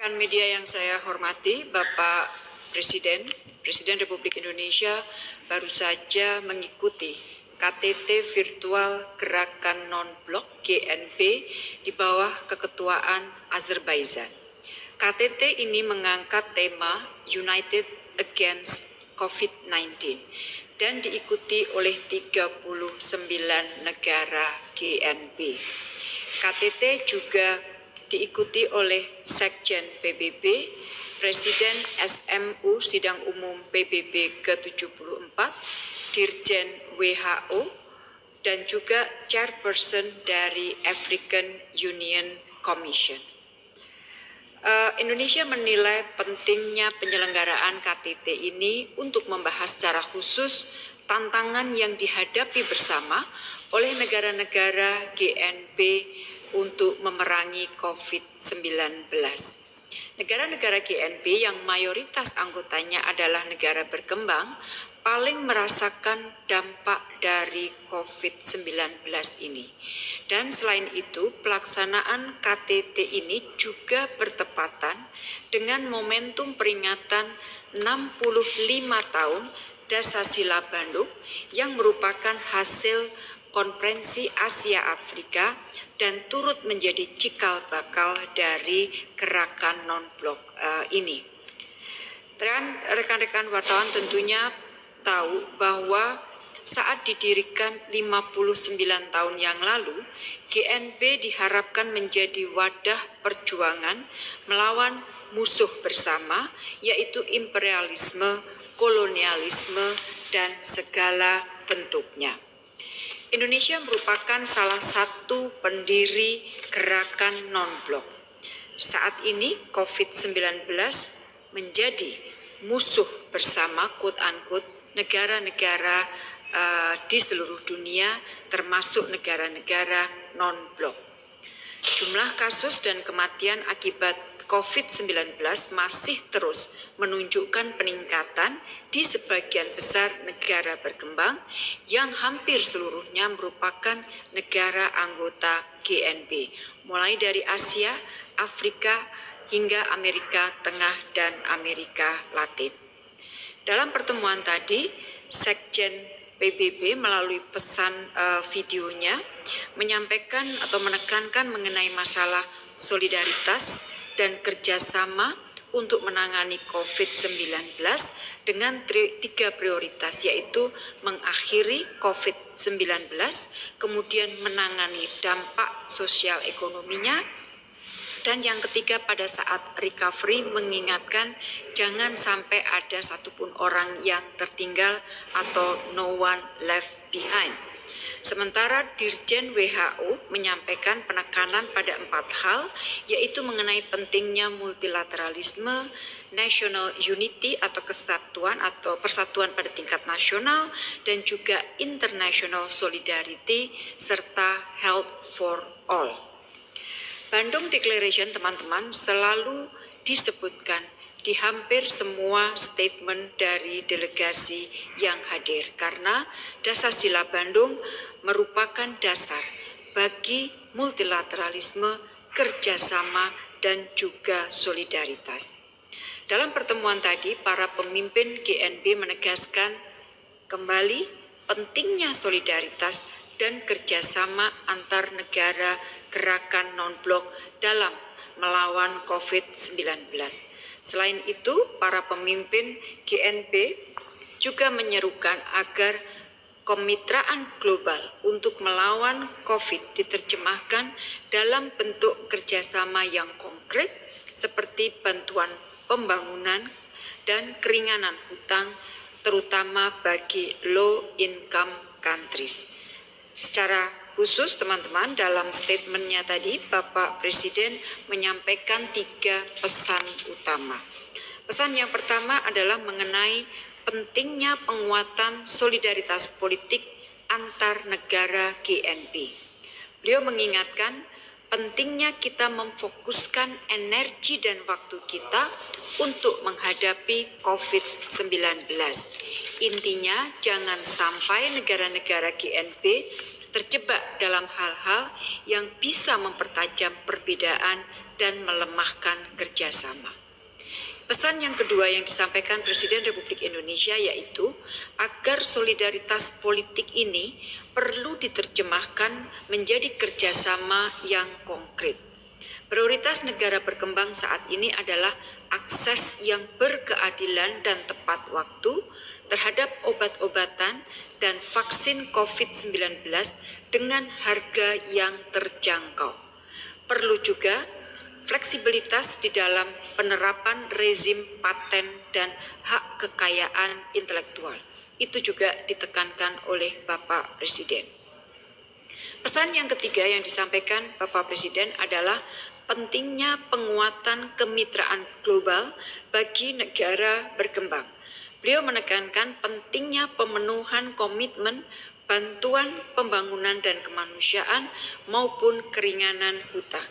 Rekan media yang saya hormati, Bapak Presiden Republik Indonesia baru saja mengikuti KTT virtual Gerakan Non-Blok GNB di bawah keketuaan Azerbaijan. KTT ini mengangkat tema United Against COVID-19 dan diikuti oleh 39 negara GNB. KTT juga diikuti oleh Sekjen PBB, Presiden SMU Sidang Umum PBB ke-74, Dirjen WHO, dan juga Chairperson dari African Union Commission. Indonesia menilai pentingnya penyelenggaraan KTT ini untuk membahas secara khusus tantangan yang dihadapi bersama oleh negara-negara GNB untuk memerangi COVID-19. Negara-negara GNB yang mayoritas anggotanya adalah negara berkembang paling merasakan dampak dari COVID-19 ini. Dan selain itu, pelaksanaan KTT ini juga bertepatan dengan momentum peringatan 65 tahun Dasasila Bandung yang merupakan hasil Konferensi Asia Afrika dan turut menjadi cikal bakal dari gerakan non-blok ini. Dan rekan-rekan wartawan tentunya tahu bahwa saat didirikan 59 tahun yang lalu, GNB diharapkan menjadi wadah perjuangan melawan musuh bersama, yaitu imperialisme, kolonialisme, dan segala bentuknya. Indonesia merupakan salah satu pendiri gerakan non-blok. Saat ini COVID-19 menjadi musuh bersama quote-unquote negara-negara di seluruh dunia, termasuk negara-negara non-blok. Jumlah kasus dan kematian akibat COVID-19 masih terus menunjukkan peningkatan di sebagian besar negara berkembang yang hampir seluruhnya merupakan negara anggota GNB, mulai dari Asia, Afrika, hingga Amerika Tengah dan Amerika Latin. Dalam pertemuan tadi, Sekjen PBB melalui pesan videonya menyampaikan atau menekankan mengenai masalah solidaritas dan kerjasama untuk menangani COVID-19 dengan 3 prioritas, yaitu mengakhiri COVID-19, kemudian menangani dampak sosial ekonominya, dan yang ketiga pada saat recovery mengingatkan jangan sampai ada satupun orang yang tertinggal atau no one left behind. Sementara Dirjen WHO menyampaikan penekanan pada 4 hal, yaitu mengenai pentingnya multilateralisme, national unity atau kesatuan atau persatuan pada tingkat nasional, dan juga international solidarity, serta health for all. Bandung Declaration, teman-teman, selalu disebutkan di hampir semua statement dari delegasi yang hadir karena Dasasila Bandung merupakan dasar bagi multilateralisme, kerjasama, dan juga solidaritas. Dalam pertemuan tadi, para pemimpin GNB menegaskan kembali pentingnya solidaritas dan kerjasama antar negara gerakan non-blok dalam melawan COVID-19. Selain itu, para pemimpin GNB juga menyerukan agar kemitraan global untuk melawan COVID diterjemahkan dalam bentuk kerjasama yang konkret seperti bantuan pembangunan dan keringanan hutang, terutama bagi low-income countries. Secara khusus, teman-teman, dalam statementnya tadi, Bapak Presiden menyampaikan 3 pesan utama. Pesan yang pertama adalah mengenai pentingnya penguatan solidaritas politik antar negara GNB. Beliau mengingatkan pentingnya kita memfokuskan energi dan waktu kita untuk menghadapi COVID-19. Intinya, jangan sampai negara-negara GNB terjebak dalam hal-hal yang bisa mempertajam perbedaan dan melemahkan kerjasama. Pesan yang kedua yang disampaikan Presiden Republik Indonesia yaitu agar solidaritas politik ini perlu diterjemahkan menjadi kerjasama yang konkret. Prioritas negara berkembang saat ini adalah akses yang berkeadilan dan tepat waktu terhadap obat-obatan dan vaksin COVID-19 dengan harga yang terjangkau. Perlu juga fleksibilitas di dalam penerapan rezim paten dan hak kekayaan intelektual. Itu juga ditekankan oleh Bapak Presiden. Pesan yang ketiga yang disampaikan Bapak Presiden adalah pentingnya penguatan kemitraan global bagi negara berkembang. Beliau menekankan pentingnya pemenuhan komitmen bantuan pembangunan dan kemanusiaan maupun keringanan hutang.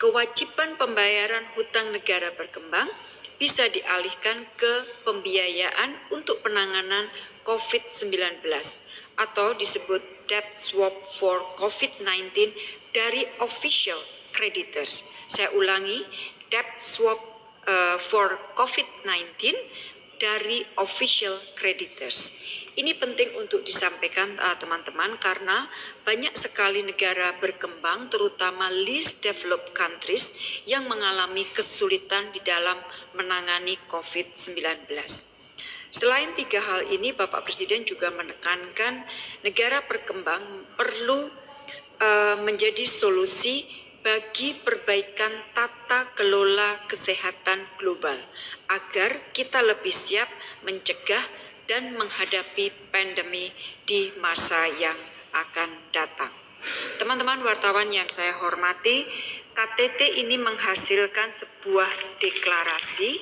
Kewajiban pembayaran hutang negara berkembang bisa dialihkan ke pembiayaan untuk penanganan COVID-19 atau disebut debt swap for COVID-19 dari official creditors. Saya ulangi, debt swap for COVID-19 dari official creditors. Ini penting untuk disampaikan teman-teman karena banyak sekali negara berkembang terutama least developed countries yang mengalami kesulitan di dalam menangani COVID-19. Selain tiga hal ini, Bapak Presiden juga menekankan negara berkembang perlu menjadi solusi bagi perbaikan tata kelola kesehatan global agar kita lebih siap mencegah dan menghadapi pandemi di masa yang akan datang. Teman-teman wartawan yang saya hormati, KTT ini menghasilkan sebuah deklarasi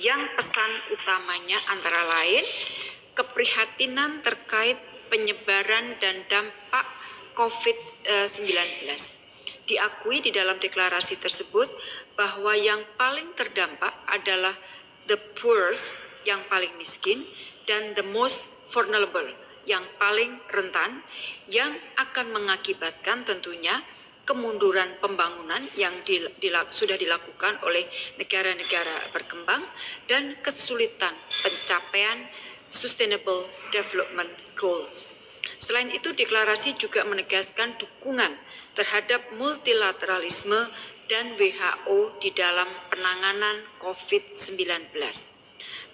yang pesan utamanya antara lain keprihatinan terkait penyebaran dan dampak COVID-19. Diakui di dalam deklarasi tersebut bahwa yang paling terdampak adalah the poorest, yang paling miskin, dan the most vulnerable, yang paling rentan, yang akan mengakibatkan tentunya kemunduran pembangunan yang sudah dilakukan oleh negara-negara berkembang dan kesulitan pencapaian Sustainable Development Goals. Selain itu, deklarasi juga menegaskan dukungan terhadap multilateralisme dan WHO di dalam penanganan COVID-19.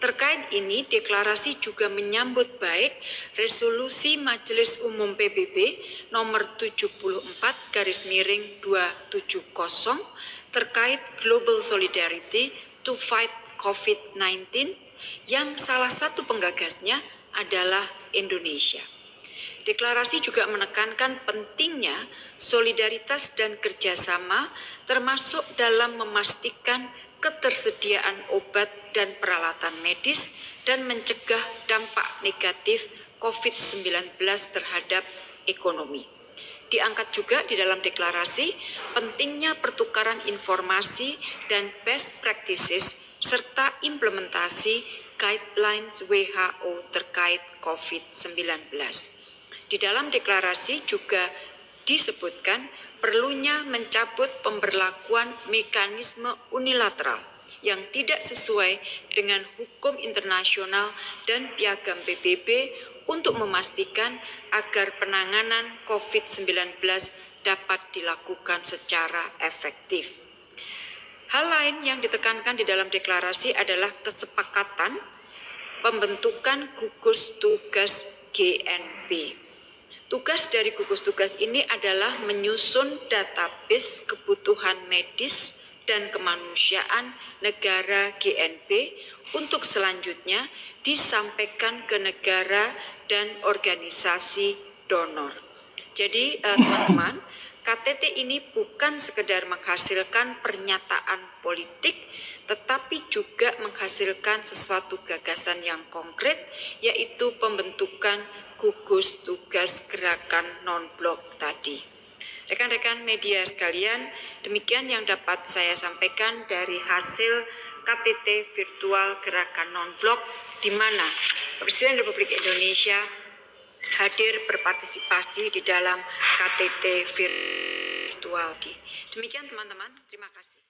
Terkait ini, deklarasi juga menyambut baik resolusi Majelis Umum PBB nomor 74/270 terkait Global Solidarity to Fight COVID-19 yang salah satu penggagasnya adalah Indonesia. Deklarasi juga menekankan pentingnya solidaritas dan kerjasama termasuk dalam memastikan ketersediaan obat dan peralatan medis dan mencegah dampak negatif COVID-19 terhadap ekonomi. Diangkat juga di dalam deklarasi pentingnya pertukaran informasi dan best practices serta implementasi guidelines WHO terkait COVID-19. Di dalam deklarasi juga disebutkan perlunya mencabut pemberlakuan mekanisme unilateral yang tidak sesuai dengan hukum internasional dan piagam PBB untuk memastikan agar penanganan COVID-19 dapat dilakukan secara efektif. Hal lain yang ditekankan di dalam deklarasi adalah kesepakatan pembentukan gugus tugas GNP. Tugas dari gugus tugas ini adalah menyusun database kebutuhan medis dan kemanusiaan negara GNP untuk selanjutnya disampaikan ke negara dan organisasi donor. Jadi teman-teman, KTT ini bukan sekedar menghasilkan pernyataan politik, tetapi juga menghasilkan sesuatu gagasan yang konkret, yaitu pembentukan gugus tugas gerakan non-blok tadi. Rekan-rekan media sekalian, demikian yang dapat saya sampaikan dari hasil KTT virtual gerakan non-blok, di mana Presiden Republik Indonesia hadir berpartisipasi di dalam KTT virtual. Demikian teman-teman, terima kasih.